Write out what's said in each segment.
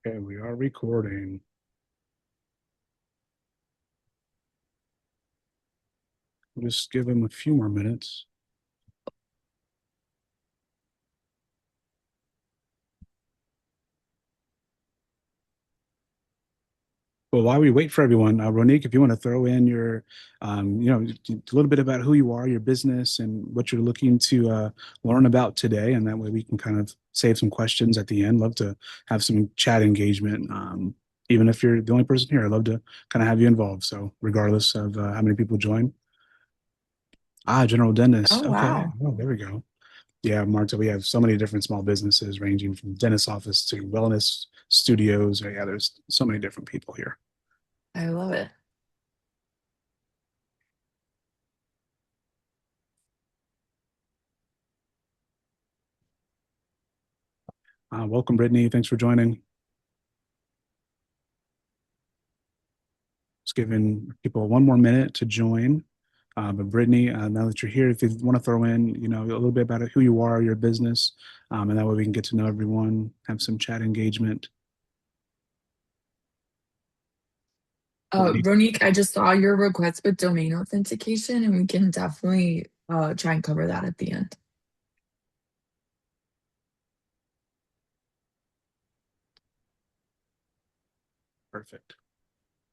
Okay, we are recording. We'll just give him a few more minutes. Well, while we wait for everyone, Ronique, if you want to throw in your, a little bit about who you are, your business, and what you're looking to learn about today, and that way we can kind of save some questions at the end. Love to have some chat engagement. Even if you're the only person here, I'd love to kind of have you involved. So, regardless of how many people join. General dentist. Oh, Okay. wow. Oh, there we go. Yeah, Marta, we have so many different small businesses ranging from dentist office to wellness studios. Yeah, there's so many different people here. I love it. Welcome, Brittany. Thanks for joining. Just giving people one more minute to join. But Brittany, now that you're here, if you want to throw in, a little bit about who you are, your business, and that way we can get to know everyone, have some chat engagement. Brittany, Ronique, I just saw your request with domain authentication, and we can definitely try and cover that at the end. perfect.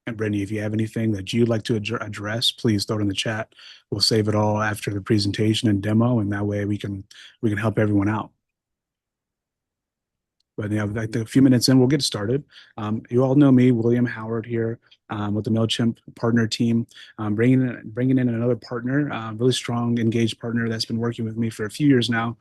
And Brittany, if you have anything that you'd like to address, please throw it in the chat. We'll save it all after the presentation and demo, and that way we can help everyone out. But like a few minutes in, we'll get started. You all know me, William Howard here with the Mailchimp partner team, bringing in another partner, really strong, engaged partner that's been working with me for a few years now.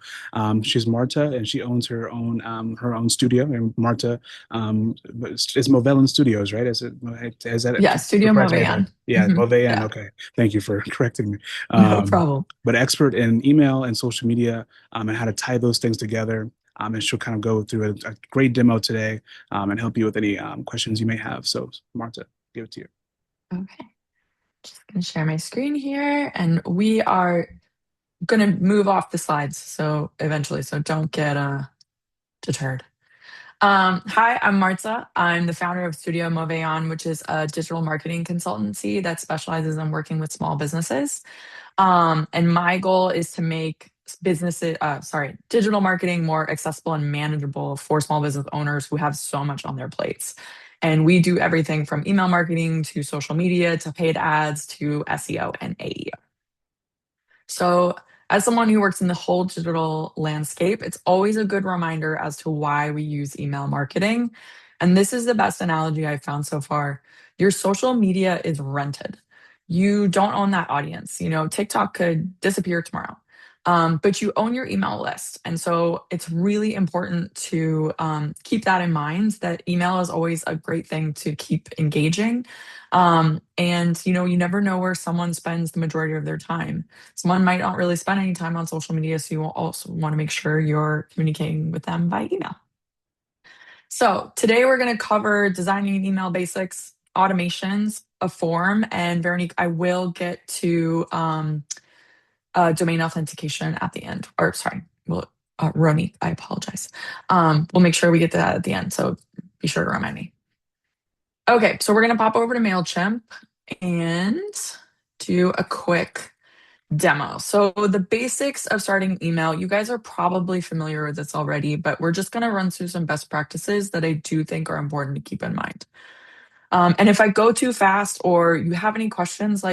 She's Marta, and she owns her own studio. And Marta is Movellan Studios, right? Is that Yeah, Studio proprietary title? Movellan. Yeah, Movellan. Yeah, Okay, thank you for correcting me. no Um, problem. but expert in email and social media and how to tie those things together, and she'll kind of go through a great demo today and help you with any questions you may have. So, Marta, give it to you. Okay, just gonna share my screen here, and we are gonna move off the slides so eventually, so don't get deterred. Hi, I'm Marta. I'm the founder of Studio Movellan, which is a digital marketing consultancy that specializes in working with small businesses. And my goal is to make digital marketing more accessible and manageable for small business owners who have so much on their plates. And we do everything from email marketing to social media to paid ads to SEO and AEO. So, as someone who works in the whole digital landscape, it's always a good reminder as to why we use email marketing. And this is the best analogy I've found so far. Your social media is rented. You don't own that audience. TikTok could disappear tomorrow, but you own your email list. And so it's really important to keep that in mind that email is always a great thing to keep engaging. And you never know where someone spends the majority of their time. Someone might not really spend any time on social media, so you will also want to make sure you're communicating with them by email. So today we're going to cover designing email basics, automations, a form, and Veronique, I will get to domain authentication at the end. Or sorry, well, Ronique, I apologize. We'll make sure we get to that at the end, so be sure to remind me. Okay, so we're going to pop over to Mailchimp and do a quick demo. So the basics of starting email, you guys are probably familiar with this already, but we're just going to run through some best practices that I do think are important to keep in mind. And if I go too fast or you have any questions,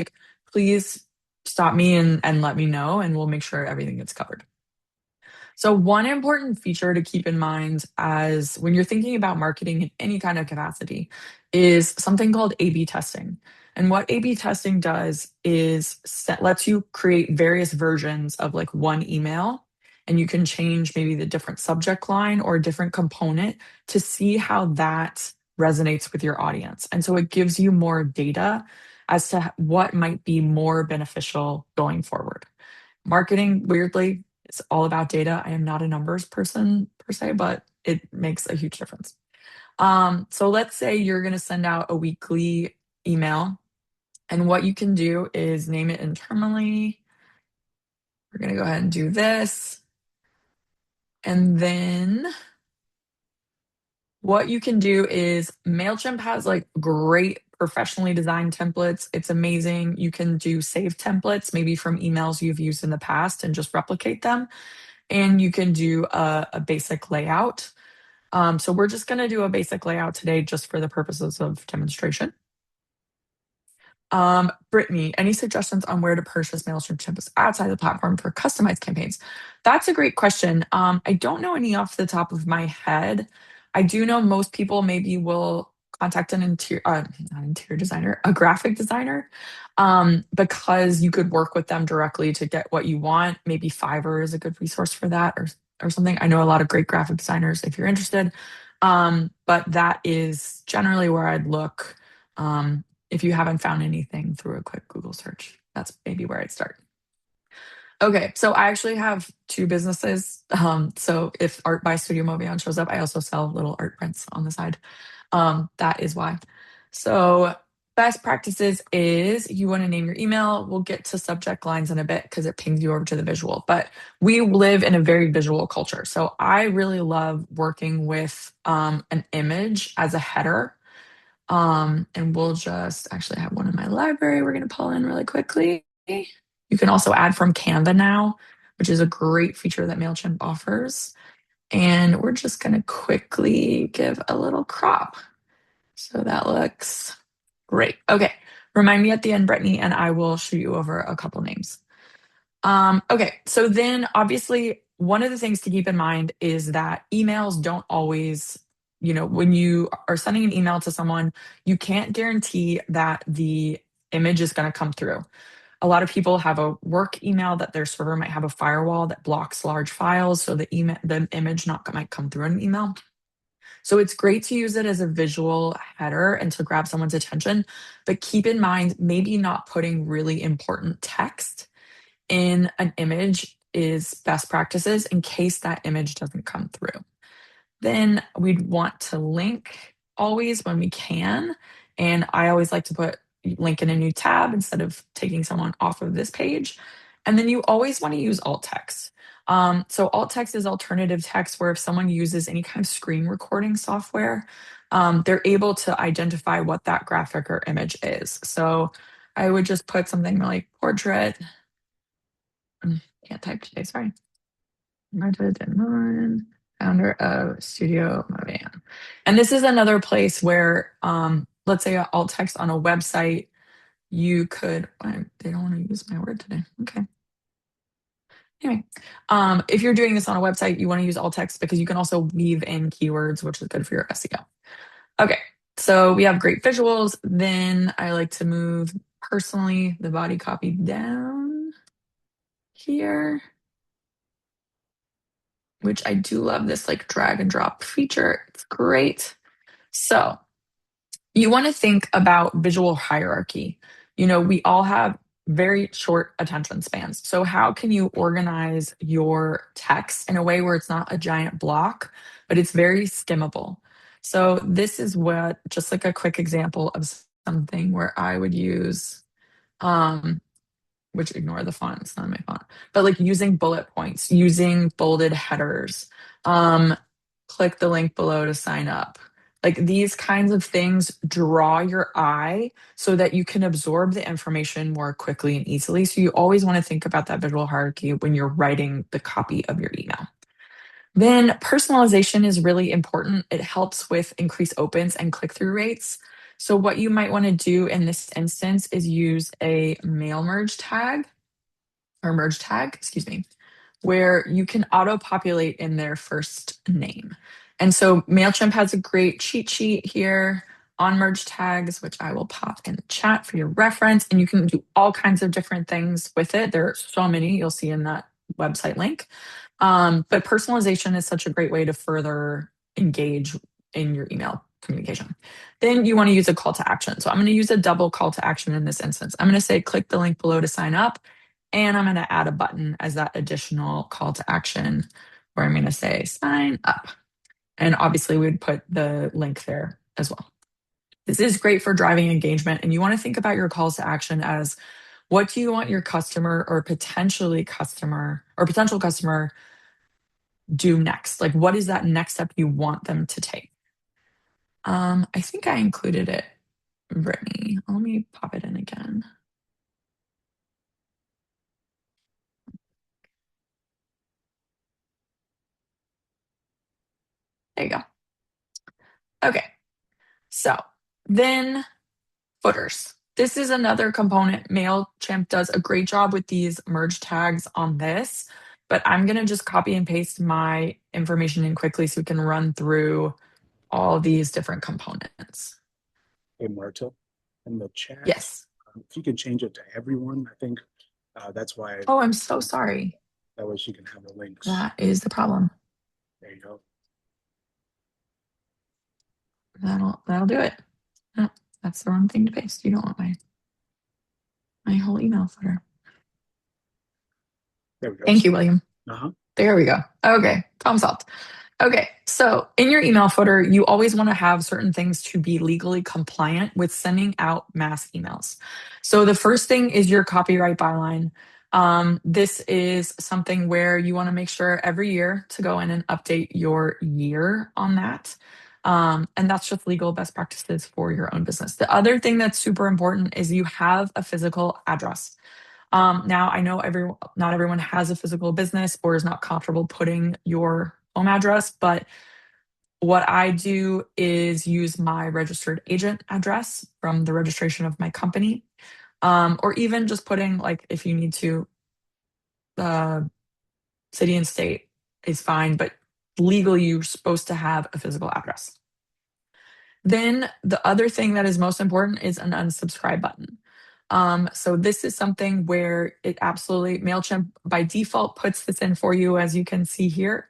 please stop me and let me know, and we'll make sure everything gets covered. So one important feature to keep in mind as when you're thinking about marketing in any kind of capacity is something called A/B testing. And what A/B testing does is lets you create various versions of like one email, and you can change maybe the different subject line or a different component to see how that resonates with your audience. And so it gives you more data as to what might be more beneficial going forward. Marketing, weirdly, it's all about data. I am not a numbers person per se, but it makes a huge difference. So let's say you're going to send out a weekly email, and what you can do is name it internally. We're going to go ahead and do this. And then What you can do is Mailchimp has like great professionally designed templates. It's amazing. You can do save templates, maybe from emails you've used in the past and just replicate them. And you can do a basic layout. So we're just going to do a basic layout today just for the purposes of demonstration. Brittany, any suggestions on where to purchase Mailchimp templates outside the platform for customized campaigns? That's a great question. I don't know any off the top of my head. I do know most people maybe will contact an not interior designer, a graphic designer, because you could work with them directly to get what you want. Maybe Fiverr is a good resource for that, or something. I know a lot of great graphic designers if you're interested. But that is generally where I'd look. If you haven't found anything through a quick Google search, that's maybe where I'd start. Okay, so I actually have two businesses. So if Art by Studio Movellan shows up, I also sell little art prints on the side. That is why. So best practices is you want to name your email. We'll get to subject lines in a bit because it pings you over to the visual. But we live in a very visual culture. So I really love working with an image as a header. And we'll just actually have one in my library we're going to pull in really quickly. You can also add from Canva now, which is a great feature that MailChimp offers. And we're just going to quickly give a little crop. So that looks great. Okay. Remind me at the end, Brittany, and I will shoot you over a couple names. Okay, so then obviously, one of the things to keep in mind is that emails don't always, when you are sending an email to someone, you can't guarantee that the image is going to come through. A lot of people have a work email that their server might have a firewall that blocks large files, so the image not might come through an email. So it's great to use it as a visual header and to grab someone's attention, but keep in mind maybe not putting really important text in an image is best practices in case that image doesn't come through. Then we'd want to link always when we can. And I always like to put link in a new tab instead of taking someone off of this page. And then you always want to use alt text. So alt text is alternative text where if someone uses any kind of screen recording software, they're able to identify what that graphic or image is. So I would just put something like portrait. Can't type today, sorry. Marta Denman, founder of Studio Movellan. And this is another place where, let's say alt text on a website, you could, they don't want to use my word today. Okay. Anyway, if you're doing this on a website, you want to use alt text because you can also weave in keywords, which is good for your SEO. Okay, so we have great visuals. Then I like to move personally the body copy down here, which I do love this like drag and drop feature. It's great. So you want to think about visual hierarchy. We all have very short attention spans. So how can you organize your text in a way where it's not a giant block, but it's very skimmable? So this is what, just like a quick example of something where I would use, um, which ignore the font, it's not my font, but like using bullet points, using bolded headers, um, click the link below to sign up. Like these kinds of things draw your eye so that you can absorb the information more quickly and easily. So you always want to think about that visual hierarchy when you're writing the copy of your email. Then personalization is really important. It helps with increased opens and click through rates. So, what you might want to do in this instance is use a mail merge tag or merge tag, excuse me, where you can auto populate in their first name. And so MailChimp has a great cheat sheet here on merge tags, which I will pop in the chat for your reference. And you can do all kinds of different things with it. There are so many you'll see in that website link. But personalization is such a great way to further engage in your email communication. Then you want to use a call to action. So I'm going to use a double call to action in this instance. I'm going to say click the link below to sign up. And I'm going to add a button as that additional call to action where I'm going to say sign up. And obviously, we would put the link there as well. This is great for driving engagement. And you want to think about your calls to action as what do you want your customer or potential customer do next? Like, what is that next step you want them to take? I think I included it, Brittany. Let me pop it in again. There you go. Okay. So then footers. This is another component. Mailchimp does a great job with these merge tags on this, but I'm going to just copy and paste my information in quickly so we can run through all these different components. Hey, Marta, in the chat, Yes. if you can change it to everyone, I think that's why Oh, I'm so sorry. that way she can have the links. That is the problem. There you go. That'll do it. No, that's the wrong thing to paste. You don't want my whole email footer. There we go. Thank you, William. Uh-huh. There we go. Okay, problem solved. Okay, so in your email footer, you always want to have certain things to be legally compliant with sending out mass emails. So the first thing is your copyright byline. This is something where you want to make sure every year to go in and update your year on that. And that's just legal best practices for your own business. The other thing that's super important is you have a physical address. Now I know not everyone has a physical business or is not comfortable putting your home address, but what I do is use my registered agent address from the registration of my company, or even just putting like if you need to, uh, city and state is fine, but legally you're supposed to have a physical address. Then the other thing that is most important is an unsubscribe button. So this is something where it absolutely Mailchimp by default puts this in for you, as you can see here.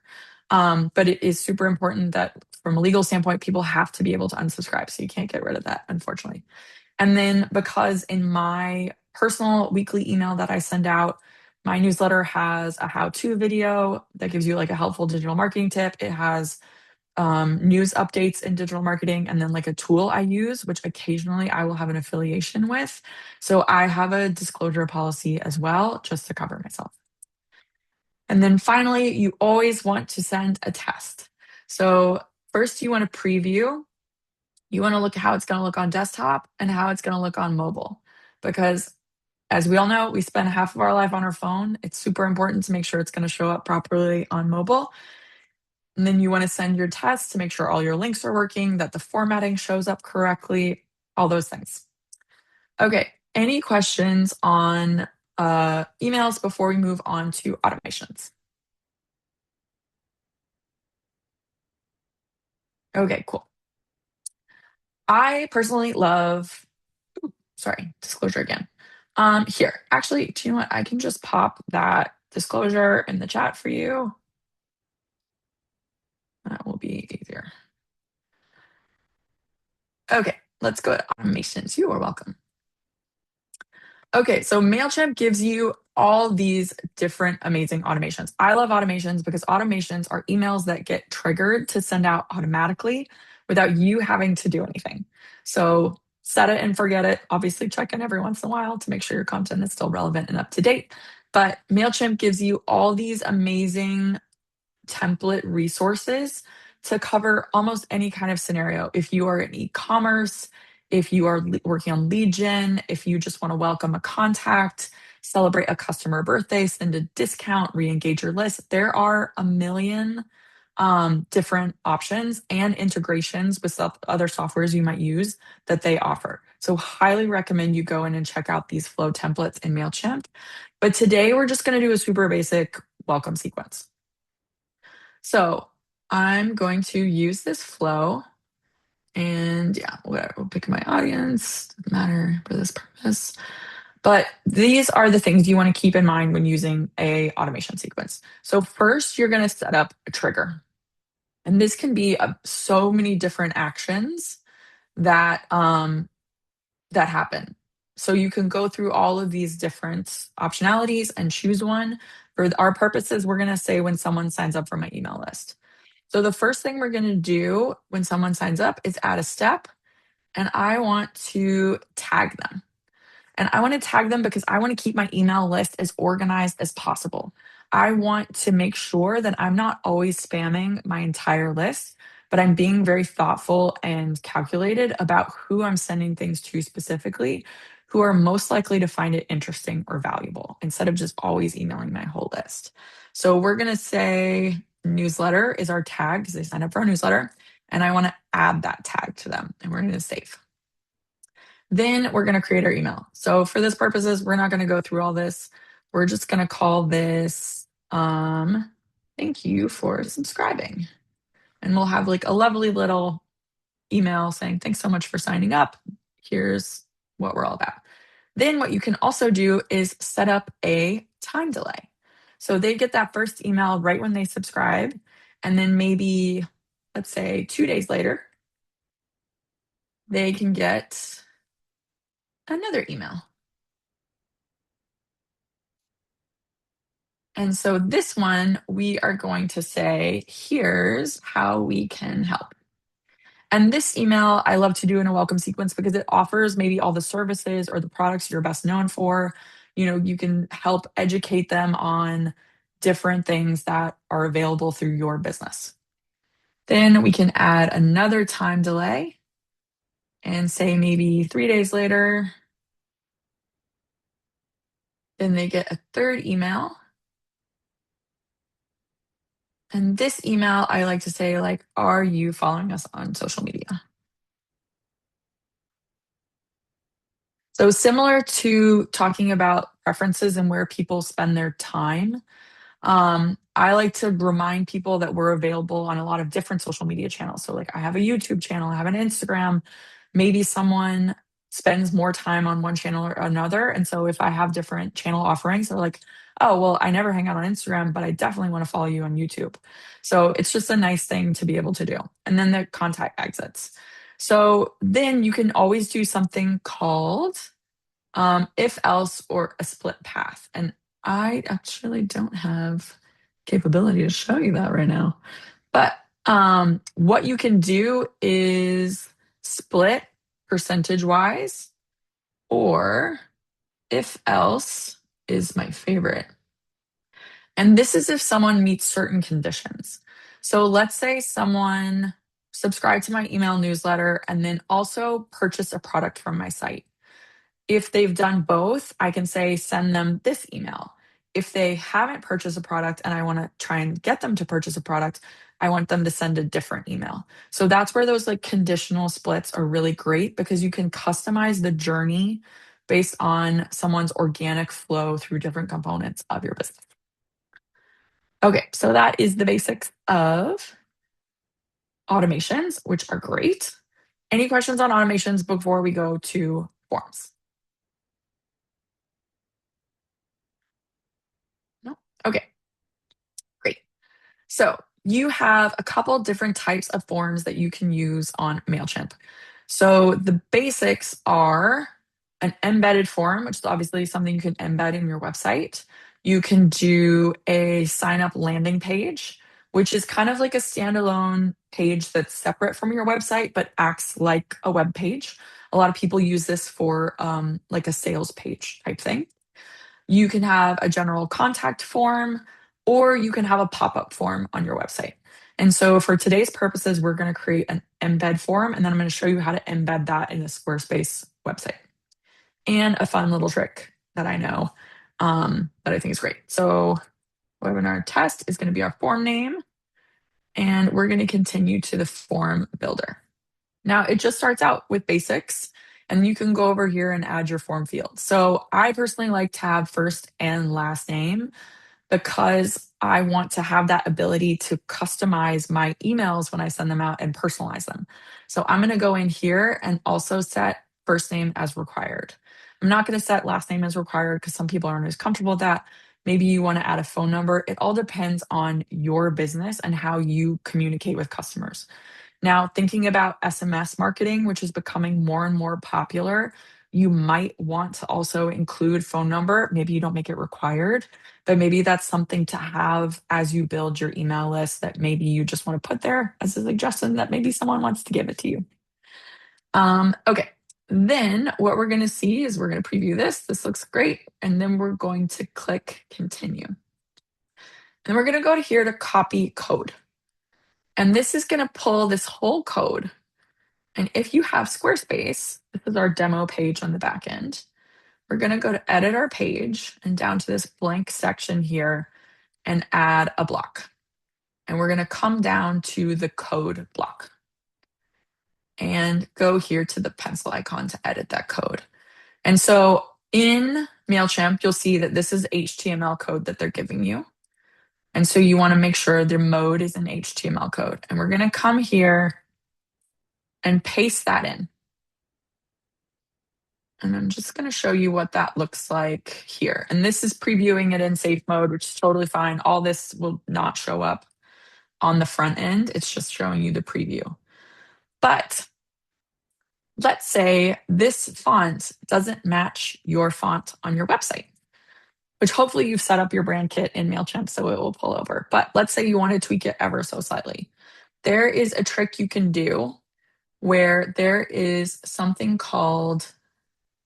But it is super important that from a legal standpoint, people have to be able to unsubscribe. So you can't get rid of that, unfortunately. And then because in my personal weekly email that I send out, my newsletter has a how-to video that gives you like a helpful digital marketing tip. It has news updates in digital marketing, and then like a tool I use, which occasionally I will have an affiliation with. So I have a disclosure policy as well, just to cover myself. And then finally, you always want to send a test. So first, you want to preview. You want to look at how it's going to look on desktop and how it's going to look on mobile. Because as we all know, we spend half of our life on our phone. It's super important to make sure it's going to show up properly on mobile. And then you want to send your test to make sure all your links are working, that the formatting shows up correctly, all those things. Okay, any questions on emails before we move on to automations? Okay, cool. I personally love, sorry, disclosure again. Here, actually, do you know what? I can just pop that disclosure in the chat for you. That will be easier. Okay, let's go to automations. You are welcome. Okay, so Mailchimp gives you all these different amazing automations. I love automations because automations are emails that get triggered to send out automatically without you having to do anything. So set it and forget it. Obviously, check in every once in a while to make sure your content is still relevant and up to date. But Mailchimp gives you all these amazing template resources to cover almost any kind of scenario. If you are in e-commerce, if you are working on lead gen, if you just want to welcome a contact, celebrate a customer birthday, send a discount, re-engage your list, there are a million different options and integrations with other softwares you might use that they offer. So highly recommend you go in and check out these flow templates in MailChimp. But today we're just going to do a super basic welcome sequence. So I'm going to use this flow and yeah, whatever, we'll pick my audience, doesn't matter for this purpose. But these are the things you want to keep in mind when using a automation sequence. So first, you're going to set up a trigger. And this can be so many different actions that that happen. So you can go through all of these different optionalities and choose one. For our purposes, we're going to say when someone signs up for my email list. So the first thing we're going to do when someone signs up is add a step, and I want to tag them. And I want to tag them because I want to keep my email list as organized as possible. I want to make sure that I'm not always spamming my entire list. but I'm being very thoughtful and calculated about who I'm sending things to specifically, who are most likely to find it interesting or valuable instead of just always emailing my whole list. So we're going to say newsletter is our tag because they sign up for our newsletter. And I want to add that tag to them and we're going to save. Then we're going to create our email. So for this purposes, we're not going to go through all this. We're just going to call this thank you for subscribing. And we'll have like a lovely little email saying, thanks so much for signing up. Here's what we're all about. Then what you can also do is set up a time delay. So they get that first email right when they subscribe. And then maybe, let's say 2 days later, they can get another email. And so this one, we are going to say, here's how we can help. And this email, I love to do in a welcome sequence because it offers maybe all the services or the products you're best known for. You can help educate them on different things that are available through your business. Then we can add another time delay and say maybe 3 days later, then they get a third email. And this email, I like to say, like, are you following us on social media? So similar to talking about preferences and where people spend their time, I like to remind people that we're available on a lot of different social media channels. So, like, I have a YouTube channel, I have an Instagram. Maybe someone spends more time on one channel or another. And so, if I have different channel offerings, they're like, oh, well, I never hang out on Instagram, but I definitely want to follow you on YouTube. So, it's just a nice thing to be able to do. And then the contact exits. So, then you can always do something called if else or a split path. And I actually don't have capability to show you that right now. But what you can do is split percentage wise, or if else is my favorite. And this is if someone meets certain conditions. So let's say someone subscribed to my email newsletter and then also purchased a product from my site. If they've done both, I can say send them this email. If they haven't purchased a product and I want to try and get them to purchase a product, I want them to send a different email. So that's where those like conditional splits are really great because you can customize the journey based on someone's organic flow through different components of your business. Okay, so that is the basics of automations, which are great. Any questions on automations before we go to forms? No? Okay, great. So you have a couple different types of forms that you can use on Mailchimp. So the basics are an embedded form, which is obviously something you can embed in your website. You can do a sign up landing page, which is kind of like a standalone page that's separate from your website, but acts like a web page. A lot of people use this for like a sales page type thing. You can have a general contact form, or you can have a pop up form on your website. And so, for today's purposes, we're going to create an embed form, and then I'm going to show you how to embed that in a Squarespace website. And a fun little trick that I know that I think is great. So, webinar test is going to be our form name, and we're going to continue to the form builder. Now, it just starts out with basics, and you can go over here and add your form field. So I personally like to have first and last name because I want to have that ability to customize my emails when I send them out and personalize them. So I'm going to go in here and also set first name as required. I'm not going to set last name as required because some people aren't as comfortable with that. Maybe you want to add a phone number. It all depends on your business and how you communicate with customers. Now, thinking about SMS marketing, which is becoming more and more popular, you might want to also include phone number. Maybe you don't make it required, but maybe that's something to have as you build your email list that maybe you just want to put there as a suggestion that maybe someone wants to give it to you. Okay, then what we're going to see is we're going to preview this. This looks great. And then we're going to click continue. And we're going to go to here to copy code. And this is going to pull this whole code. And if you have Squarespace, this is our demo page on the back end. We're going to go to edit our page and down to this blank section here and add a block. And we're going to come down to the code block and go here to the pencil icon to edit that code. And so in Mailchimp, you'll see that this is HTML code that they're giving you. And so you want to make sure their mode is in HTML code. And we're going to come here and paste that in. And I'm just going to show you what that looks like here. And this is previewing it in safe mode, which is totally fine. All this will not show up on the front end. It's just showing you the preview. But let's say this font doesn't match your font on your website, which hopefully you've set up your brand kit in Mailchimp so it will pull over. But let's say you want to tweak it ever so slightly. There is a trick you can do where there is something called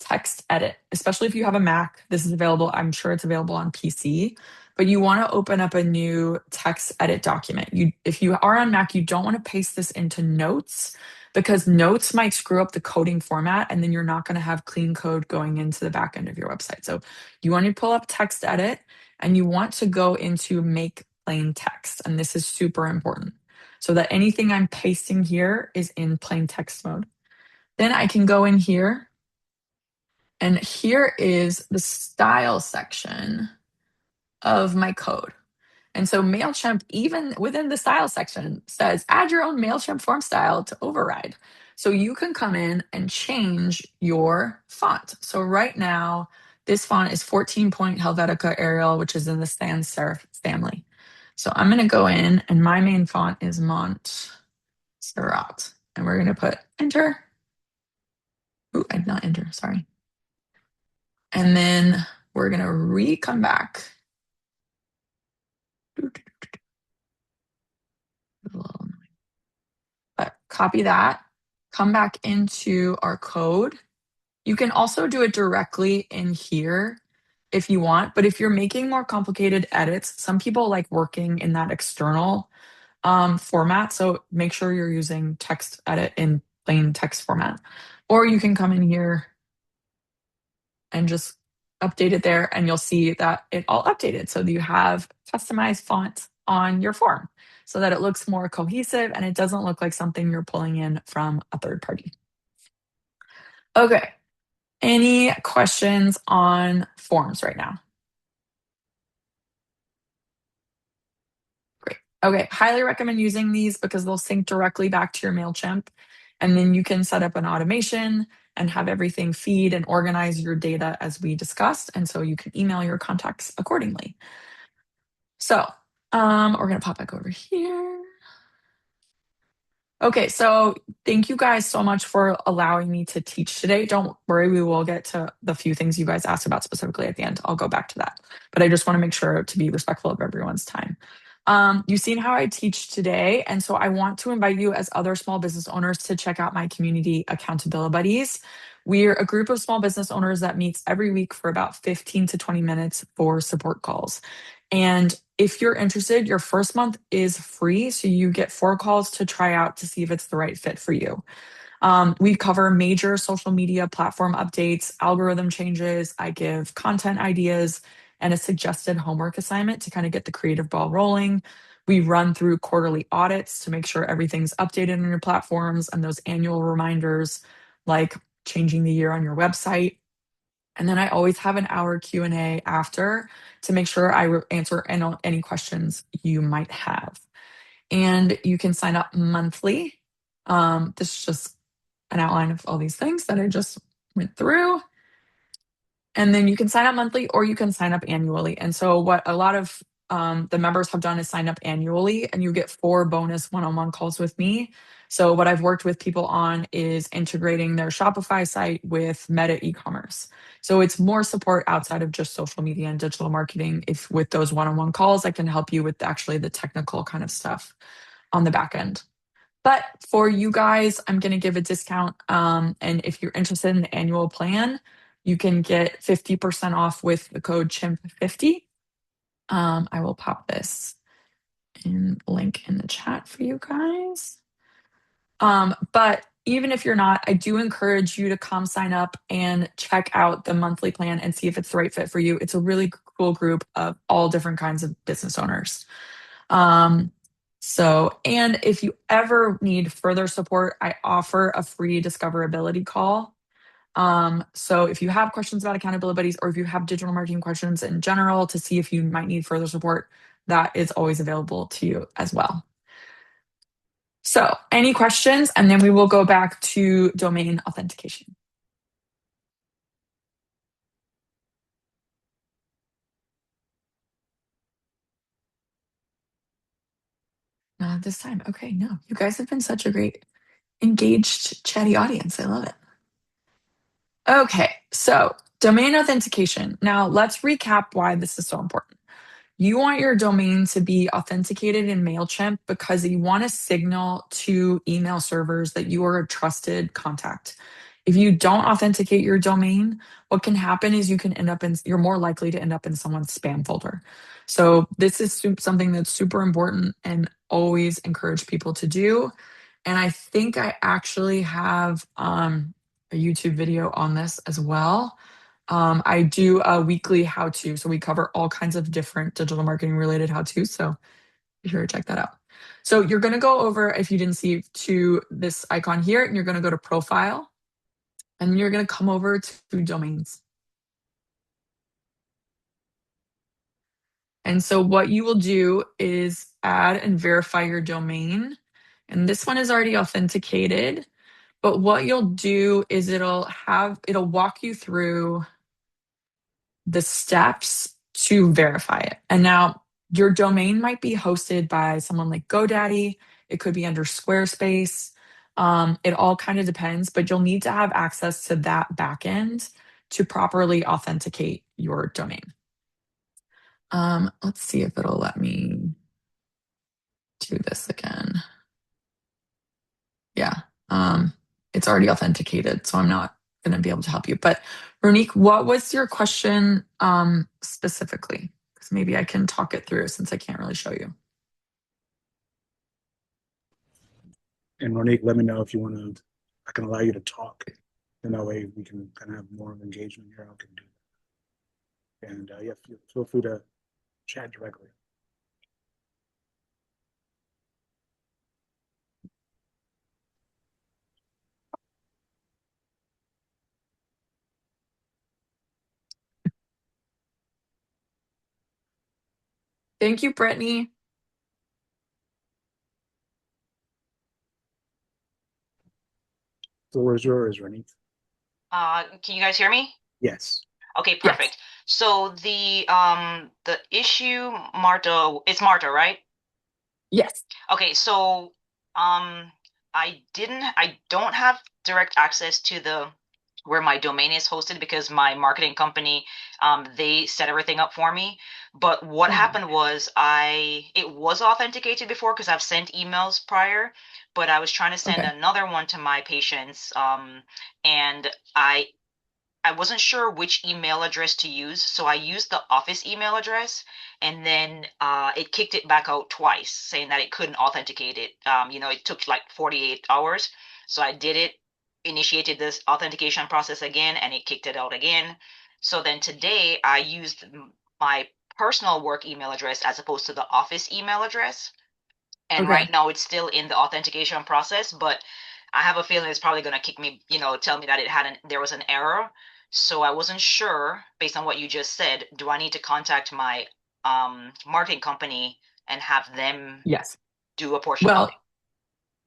text edit, especially if you have a Mac. This is available. I'm sure it's available on PC, but you want to open up a new text edit document. If you are on Mac, you don't want to paste this into Notes because Notes might screw up the coding format and then you're not going to have clean code going into the back end of your website. So you want to pull up text edit and you want to go into make plain text. And this is super important so that anything I'm pasting here is in plain text mode. Then I can go in here and here is the style section of my code. And so Mailchimp, even within the style section, says add your own Mailchimp form style to override. So you can come in and change your font. So right now, this font is 14-point Helvetica Arial, which is in the sans serif family. So I'm going to go in and my main font is Montserrat. And we're going to put enter. Ooh, I did not enter, sorry. And then we're going to come back. But copy that, come back into our code. You can also do it directly in here if you want, but if you're making more complicated edits, some people like working in that external format. So make sure you're using text edit in plain text format. Or you can come in here and just update it there and you'll see that it all updated. So you have customized font on your form so that it looks more cohesive and it doesn't look like something you're pulling in from a third party. Okay. Any questions on forms right now? Great. Okay. Highly recommend using these because they'll sync directly back to your Mailchimp. And then you can set up an automation and have everything feed and organize your data as we discussed. And so you can email your contacts accordingly. So we're going to pop back over here. Okay, so thank you guys so much for allowing me to teach today. Don't worry, we will get to the few things you guys asked about specifically at the end. I'll go back to that. But I just want to make sure to be respectful of everyone's time. You've seen how I teach today. And so I want to invite you as other small business owners to check out my community Accountabilibuddies. We're a group of small business owners that meets every week for about 15 to 20 minutes for support calls. And if you're interested, your first month is free. So you get 4 calls to try out to see if it's the right fit for you. We cover major social media platform updates, algorithm changes. I give content ideas and a suggested homework assignment to kind of get the creative ball rolling. We run through quarterly audits to make sure everything's updated on your platforms and those annual reminders like changing the year on your website. And then I always have an hour Q&A after to make sure I answer any questions you might have. And you can sign up monthly. This is just an outline of all these things that I just went through. And then you can sign up monthly or you can sign up annually. And so what a lot of the members have done is sign up annually and you get 4 bonus one-on-one calls with me. So what I've worked with people on is integrating their Shopify site with Meta e-commerce. So it's more support outside of just social media and digital marketing. If with those one-on-one calls, I can help you with actually the technical kind of stuff on the back end. But for you guys, I'm going to give a discount. And if you're interested in the annual plan, you can get 50% off with the code CHIMP50. I will pop this in link in the chat for you guys. But even if you're not, I do encourage you to come sign up and check out the monthly plan and see if it's the right fit for you. It's a really cool group of all different kinds of business owners. Um, and if you ever need further support, I offer a free discoverability call. So if you have questions about accountability buddies or if you have digital marketing questions in general to see if you might need further support, that is always available to you as well. So any questions? And then we will go back to domain authentication. Not this time. Okay, no. You guys have been such a great, engaged, chatty audience. I love it. Okay, so domain authentication. Now let's recap why this is so important. You want your domain to be authenticated in Mailchimp because you want to signal to email servers that you are a trusted contact. If you don't authenticate your domain, what can happen is you're more likely to end up in someone's spam folder. So this is something that's super important and always encourage people to do. And I think I actually have a YouTube video on this as well. I do a weekly how to, so we cover all kinds of different digital marketing related how to. So be sure to check that out. So you're going to go over, if you didn't see, to this icon here, and you're going to go to profile, and you're going to come over to domains. And so what you will do is add and verify your domain. And this one is already authenticated. But what you'll do is it'll walk you through the steps to verify it. And now your domain might be hosted by someone like GoDaddy. It could be under Squarespace. It all kind of depends, but you'll need to have access to that backend to properly authenticate your domain. Let's see if it'll let me do this again. Yeah. It's already authenticated, so I'm not going to be able to help you. But Ronique, what was your question specifically? Because maybe I can talk it through since I can't really show you. And Monique, let me know if you want to. I can allow you to talk, and that way we can kind of have more of engagement here. I can do that. And yeah, feel free to chat directly. Thank you, Brittany. The floor is yours, Renee. Can you guys hear me? Yes. Okay, Yes. perfect. So the issue, Marta, it's Marta, right? Yes. Okay, so um I don't have direct access to the where my domain is hosted because my marketing company they set everything up for me. But what Oh, happened was it was authenticated before because I've sent emails prior, but I was trying to send okay. another one to my patients and I wasn't sure which email address to use, so I used the office email address, and then it kicked it back out twice, saying that it couldn't authenticate it. It took like 48 hours. So I did it, initiated this authentication process again, and it kicked it out again. So then today I used my personal work email address as opposed to the office email address. And Okay. right now it's still in the authentication process, but I have a feeling it's probably going to kick me, tell me that there was an error. So I wasn't sure, based on what you just said, do I need to contact my marketing company and have them Yes. do a portion of it? Well,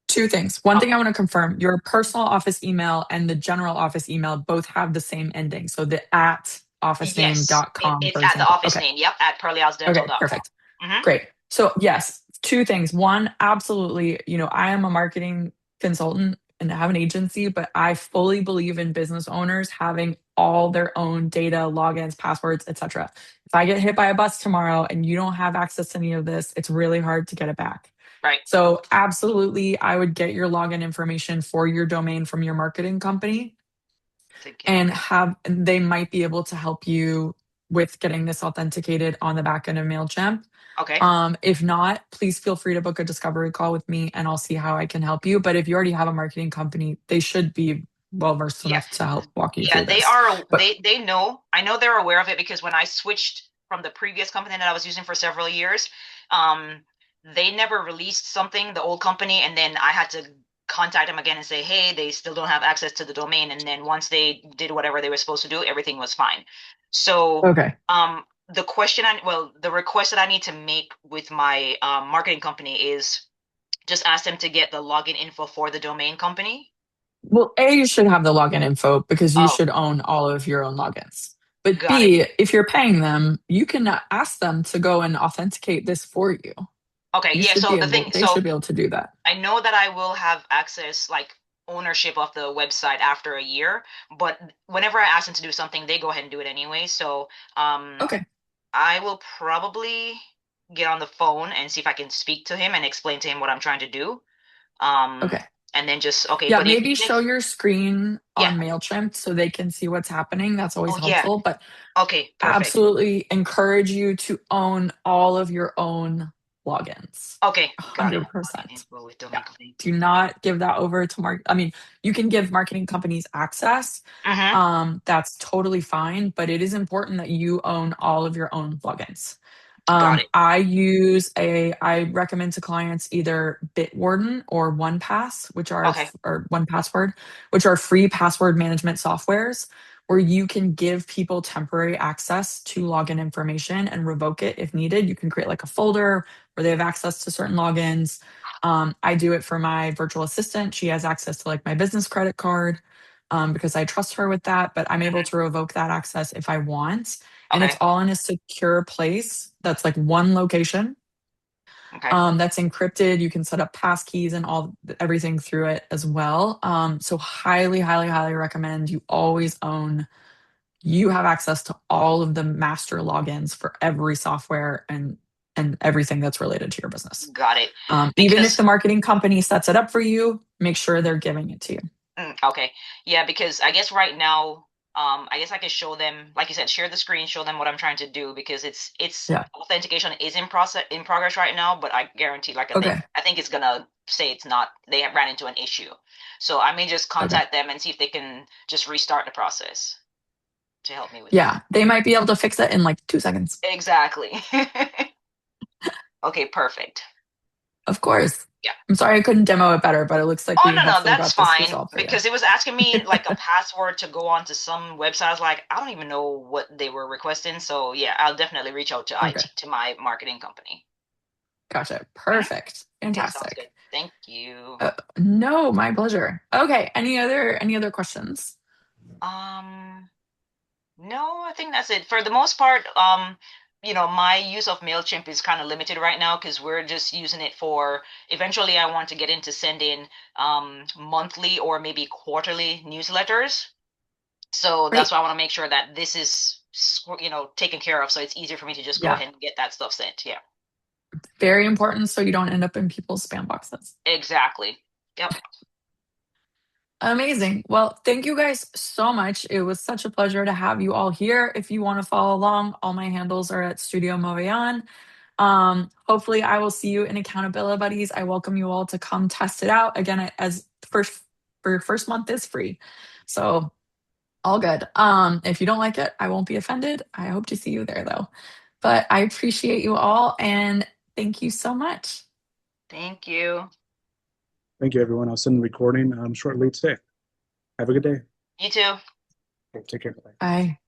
two things. One thing Okay. I want to confirm, your personal office email and the general office email both have the same ending. So the at Yes, officename.com, it's for at the example. office Okay. name. Yep, at Okay, pearlyhousedental.com. perfect. Mm-hmm. Great. So, yes, two things. One, absolutely, I am a marketing consultant and have an agency, but I fully believe in business owners having all their own data, logins, passwords, etc. If I get hit by a bus tomorrow and you don't have access to any of this, it's really hard to get it back. Right. So, absolutely, I would get your login information for your domain from your marketing company and they might be able to help you with getting this authenticated on the back end of Mailchimp. Okay. If not, please feel free to book a discovery call with me and I'll see how I can help you. But if you already have a marketing company, they should be well versed Yeah. enough to help walk you Yeah, through they this. are But they know. I know they're aware of it because when I switched from the previous company that I was using for several years, um, they never released something, the old company, and then I had to contact them again and say, hey, they still don't have access to the domain. And then once they did whatever they were supposed to do, everything was fine. So, okay. the request that I need to make with my marketing company is just ask them to get the login info for the domain company. Well, A, you should have the login info because you Oh, should own all of your own logins. But got it. B, if you're paying them, you can ask them to go and authenticate this for you. Okay, You yeah, should so be able, they should be able to do that. I know that I will have access, like ownership of the website after a year, but whenever I ask them to do something, they go ahead and do it anyway. So, Okay. I will probably get on the phone and see if I can speak to him and explain to him what I'm trying to do. Um, Okay. and then just okay, Yeah, but if maybe even show if your screen yeah, on Mailchimp so they can see what's happening. That's always oh yeah, helpful. But okay, perfect. absolutely encourage you to own all of your own logins. Okay, got it. Login 100%. info with Yeah. domain company. Do not give that over to I mean, you can give marketing companies access. Mm-hmm. That's totally fine, but it is important that you own all of your own plugins. Got it. I recommend to clients either Bitwarden or OnePass, Okay. or One Password, which are free password management softwares where you can give people temporary access to login information and revoke it if needed. You can create like a folder where they have access to certain logins. I do it for my virtual assistant. She has access to like my business credit card because I trust her with that, but I'm able Hmm. to revoke that access if I want. And it's Okay. all in a secure place that's like one location Okay. that's encrypted. You can set up pass keys and everything through it as well. So highly, highly, highly recommend you always own. You have access to all of the master logins for every software and everything that's related to your business. Got it. Even if Because the marketing company sets it up for you, make sure they're giving it to you. Okay. Yeah, because I guess right now, I guess I could show them, like you said, share the screen, show them what I'm trying to do because it's Yeah. authentication is in progress right now, but I guarantee, like Okay. I think it's gonna say it's not, they have ran into an issue. So I may just Okay. contact them and see if they can just restart the process to help me with that. Yeah. They might be able to fix it in like 2 seconds. Exactly. Okay, perfect. Of course. Yeah. I'm sorry I couldn't demo it better, but it looks like Oh we no, no, hopefully that's got this fine resolved for you. because it was asking me like a password to go on to some website. I was like, I don't even know what they were requesting. So yeah, I'll definitely reach out to Okay. IT to my marketing company. Gotcha. Mhm. Perfect. Okay, sounds good. Fantastic. Thank you. No, my pleasure. Okay. Any other questions? Um, no, I think that's it. For the most part, my use of Mailchimp is kind of limited right now because we're just using it for eventually I want to get into sending monthly or maybe quarterly newsletters. So that's Great. why I want to make sure that this is, taken care of. So it's easier for me to just go Yeah. ahead and get that stuff sent. Yeah, Very important so you don't end up in people's spam boxes. exactly. Yep. Amazing. Well, thank you guys so much. It was such a pleasure to have you all here. If you want to follow along, all my handles are at Studio Movellan. Hopefully I will see you in Accountability Buddies. I welcome you all to come test it out. Again, as first for your first month is free. So all good. If you don't like it, I won't be offended. I hope to see you there though. But I appreciate you all and thank you so much. Thank you. Thank you, everyone. I'll send the recording shortly today. Have a good day. You too. Okay, take care. Bye. Bye.